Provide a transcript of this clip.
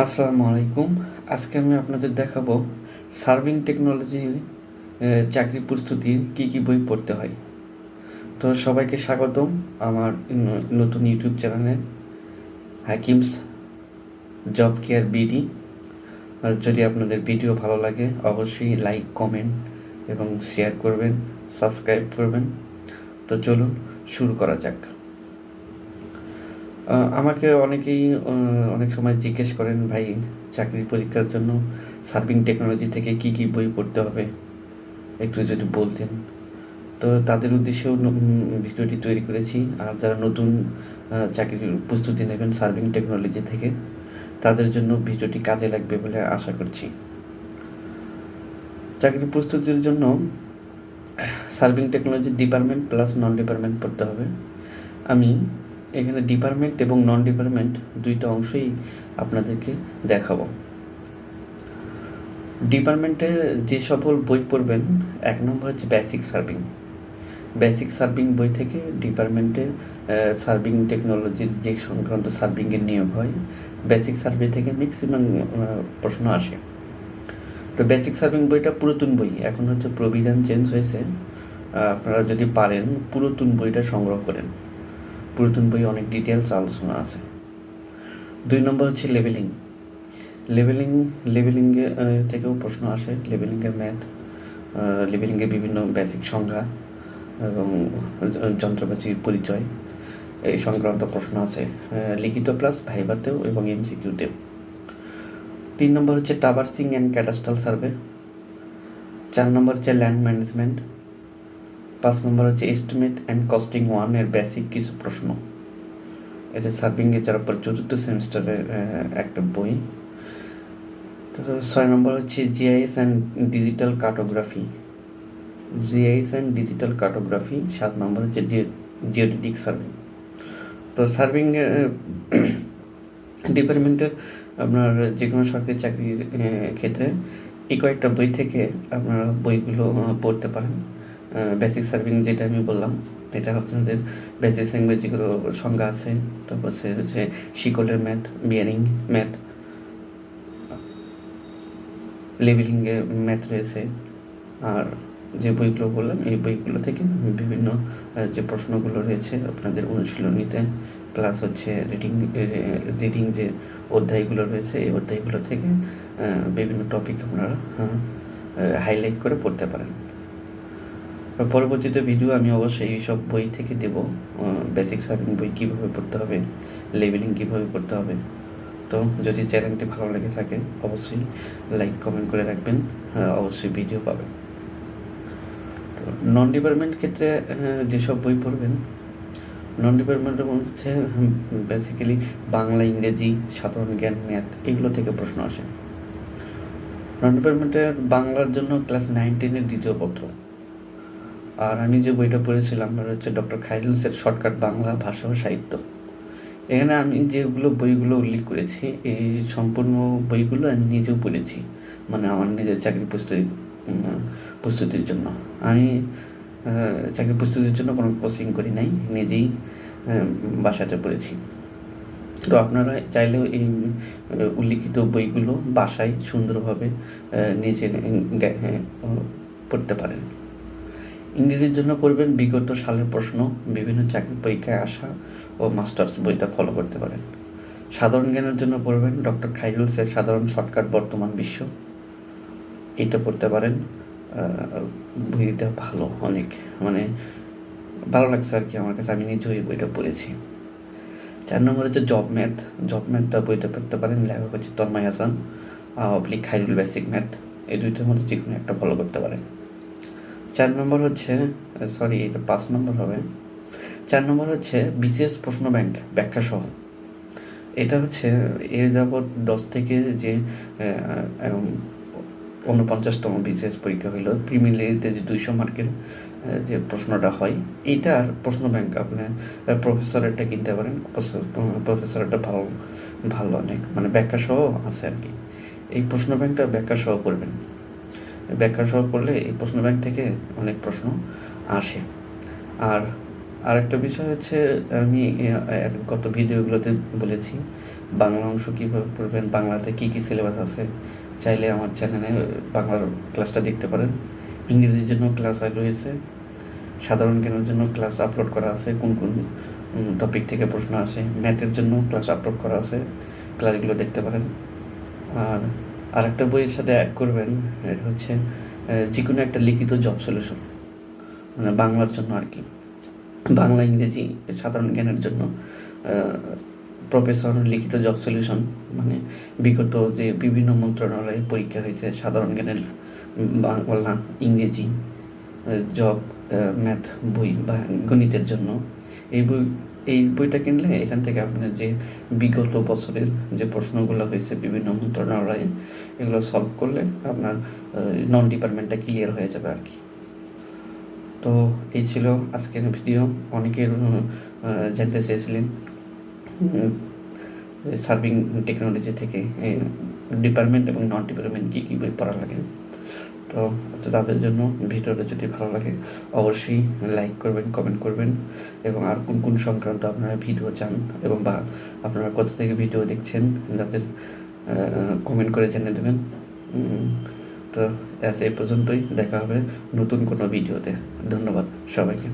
আসসালামু আলাইকুম। আজকে আমি আপনাদের দেখাবো সার্ভিং টেকনোলজি চাকরি প্রস্তুতির কী বই পড়তে হয়। তো সবাইকে স্বাগতম আমার নতুন ইউটিউব চ্যানেলে হাকিমস জব কেয়ার বিডি। যদি আপনাদের ভিডিও ভালো লাগে অবশ্যই লাইক, কমেন্ট এবং শেয়ার করবেন, সাবস্ক্রাইব করবেন। তো চলুন শুরু করা যাক। আমাকে অনেকেই অনেক সময় জিজ্ঞেস করেন, ভাই চাকরির পরীক্ষার জন্য সার্ভিং টেকনোলজি থেকে কী বই পড়তে হবে একটু যদি বলতেন। তো তাদের উদ্দেশ্যেও ভিডিওটি তৈরি করেছি। আর যারা নতুন চাকরির প্রস্তুতি নেবেন সার্ভিং টেকনোলজি থেকে, তাদের জন্য ভিডিওটি কাজে লাগবে বলে আশা করছি। চাকরির প্রস্তুতির জন্য সার্ভিং টেকনোলজি ডিপার্টমেন্ট প্লাস নন ডিপার্টমেন্ট পড়তে হবে। আমি এখানে ডিপার্টমেন্ট এবং নন ডিপার্টমেন্ট দুইটা অংশই আপনাদেরকে দেখাবো। ডিপার্টমেন্টে যে সকল বই পড়বেন, এক নম্বর হচ্ছে বেসিক সার্ভিং বই থেকে ডিপার্টমেন্টে সার্ভিং টেকনোলজির যে সংক্রান্ত সার্ভিংয়ের নিয়োগ হয়, বেসিক সার্ভে থেকে ম্যাক্সিমাম প্রশ্ন আসে। তো বেসিক সার্ভিং বইটা পুরাতন বই, এখন হচ্ছে প্রবিধান চেঞ্জ হয়েছে। আপনারা যদি পারেন পুরাতন বইটা সংগ্রহ করেন, পুরাতন বই অনেক ডিটেলস আলোচনা আছে। 2 নম্বর হচ্ছে লেভেলিংয়ে থেকেও প্রশ্ন আসে। লেভেলিংয়ের ম্যাথ, লেভেলিংয়ের বিভিন্ন বেসিক সংজ্ঞা এবং যন্ত্রপাতির পরিচয় এই সংক্রান্ত প্রশ্ন আছে লিখিত প্লাস ভাইভাতেও এবং এমসিকিউতেও। 3 নম্বর হচ্ছে ট্রাভার্সিং অ্যান্ড ক্যাডাস্ট্রাল সার্ভে। 4 নম্বর হচ্ছে ল্যান্ড ম্যানেজমেন্ট। 5 নম্বর হচ্ছে এস্টিমেট অ্যান্ড কস্টিং 1 এর বেসিক কিছু প্রশ্ন। এটা সার্ভিংয়ে যারা পর 4th সেমিস্টারের একটা বই। তো 6 নম্বর হচ্ছে জিআইএস অ্যান্ড ডিজিটাল কার্টোগ্রাফি। 7 নম্বর হচ্ছে জিওডেটিক সার্ভিং। তো সার্ভিং ডিপার্টমেন্টের আপনার যে কোনো সরকারি চাকরির ক্ষেত্রে এই কয়েকটা বই থেকে আপনারা বইগুলো পড়তে পারেন। বেসিক সার্ভিং যেটা আমি বললাম, এটা আপনাদের বেসিক সার্ভিং যেগুলো সংজ্ঞা আছে, তারপর হচ্ছে শিকলের ম্যাথ, বিয়ারিং ম্যাথ, লেবেলিংয়ে ম্যাথ রয়েছে। আর যে বইগুলো বললাম এই বইগুলো থেকে বিভিন্ন যে প্রশ্নগুলো রয়েছে আপনাদের অনুশীলনীতে, প্লাস হচ্ছে রিডিং যে অধ্যায়গুলো রয়েছে এই অধ্যায়গুলো থেকে বিভিন্ন টপিক আপনারা হাইলাইট করে পড়তে পারেন। পরবর্তীতে ভিডিও আমি অবশ্যই এইসব বই থেকে দেব, বেসিক সার্ভিং বই কীভাবে পড়তে হবে, লেবেলিং কীভাবে পড়তে হবে। তো যদি চ্যানেলটি ভালো লেগে থাকে অবশ্যই লাইক, কমেন্ট করে রাখবেন, অবশ্যই ভিডিও পাবেন। নন ডিপার্টমেন্ট ক্ষেত্রে যেসব বই পড়বেন, নন ডিপার্টমেন্টের মধ্যে বেসিক্যালি বাংলা, ইংরেজি, সাধারণ জ্ঞান, ম্যাথ এগুলো থেকে প্রশ্ন আসে। নন ডিপার্টমেন্টের বাংলার জন্য ক্লাস 9-10-এর দ্বিতীয় পত্র। আর আমি যে বইটা পড়েছিলাম হচ্ছে ডক্টর খায়রুলসের শর্টকাট বাংলা ভাষা ও সাহিত্য। এখানে আমি যেগুলো বইগুলো উল্লেখ করেছি এই সম্পূর্ণ বইগুলো আমি নিজেও পড়েছি, মানে আমার নিজের চাকরি প্রস্তুতির জন্য। আমি চাকরি প্রস্তুতির জন্য কোনো কোচিং করি নাই, নিজেই বাসাতে পড়েছি। তো আপনারা চাইলেও এই উল্লিখিত বইগুলো বাসায় সুন্দরভাবে নিজে পড়তে পারেন। ইংরেজির জন্য পড়বেন বিগত সালের প্রশ্ন, বিভিন্ন চাকরি পরীক্ষায় আসা ও মাস্টার্স বইটা ফলো করতে পারেন। সাধারণ জ্ঞানের জন্য পড়বেন ডক্টর খায়রুলসের সাধারণ শর্টকাট বর্তমান বিশ্ব, এটা পড়তে পারেন। বইটা ভালো, অনেক মানে ভালো লাগছে আর কি আমার কাছে, আমি নিজেও এই বইটা পড়েছি। 4 নম্বর হচ্ছে জব ম্যাথটা বইটা পড়তে পারেন, লেখক হচ্ছে তন্ময় হাসান, খায়রুল বেসিক ম্যাথ, এই দুইটার মধ্যে যে কোনো একটা ফলো করতে পারেন। 4 নম্বর হচ্ছে এটা 5 নম্বর হবে। 4 নম্বর হচ্ছে বিসিএস প্রশ্ন ব্যাংক ব্যাখ্যা সহ। এটা হচ্ছে এর যাবৎ 10 থেকে যে 49তম বিসিএস পরীক্ষা হইল, প্রিলিমিনারিতে যে 200 মার্কের যে প্রশ্নটা হয়, এইটার প্রশ্ন ব্যাংক আপনার প্রফেসরেরটা কিনতে পারেন। প্রফেসরেরটা ভালো অনেক, মানে ব্যাখ্যা সহ আছে আর কি। এই প্রশ্ন ব্যাংকটা ব্যাখ্যা সহ করবেন। ব্যাখ্যা সহ করলে এই প্রশ্ন ব্যাংক থেকে অনেক প্রশ্ন আসে। আর আরেকটা বিষয় হচ্ছে আমি এর গত ভিডিওগুলোতে বলেছি বাংলা অংশ কীভাবে পড়বেন, বাংলাতে কী কী সিলেবাস আছে। চাইলে আমার চ্যানেলে বাংলার ক্লাসটা দেখতে পারেন। ইংরেজির জন্য ক্লাস রয়েছে, সাধারণ জ্ঞানের জন্য ক্লাস আপলোড করা আছে, কোন কোন টপিক থেকে প্রশ্ন আসে, ম্যাথের জন্য ক্লাস আপলোড করা আছে, ক্লাসগুলো দেখতে পারেন। আর আরেকটা বইয়ের সাথে অ্যাড করবেন, এটা হচ্ছে যে কোনো একটা লিখিত জব সলিউশন, মানে বাংলার জন্য আর কি, বাংলা ইংরেজি সাধারণ জ্ঞানের জন্য প্রফেসর লিখিত জব সলিউশন, মানে বিগত যে বিভিন্ন মন্ত্রণালয়ে পরীক্ষা হয়েছে সাধারণ জ্ঞানের বাংলা ইংরেজি জব ম্যাথ বই বা গণিতের জন্য। এই বইটা কিনলে এখান থেকে আপনার যে বিগত বছরের যে প্রশ্নগুলো হয়েছে বিভিন্ন মন্ত্রণালয়ে, এগুলো সলভ করলে আপনার নন ডিপার্টমেন্টটা ক্লিয়ার হয়ে যাবে আর কি। তো এই ছিল আজকের ভিডিও। অনেকের জানতে চেয়েছিলেন সার্ভিং টেকনোলজি থেকে ডিপার্টমেন্ট এবং নন ডিপার্টমেন্ট কী কী বই পড়া লাগে। তো তাদের জন্য ভিডিওটা যদি ভালো লাগে অবশ্যই লাইক করবেন, কমেন্ট করবেন, এবং আর কোন কোন সংক্রান্ত আপনারা ভিডিও চান এবং বা আপনারা কোথা থেকে ভিডিও দেখছেন যাদের কমেন্ট করে জেনে দেবেন। তো এই পর্যন্তই, দেখা হবে নতুন কোনো ভিডিওতে। ধন্যবাদ সবাইকে।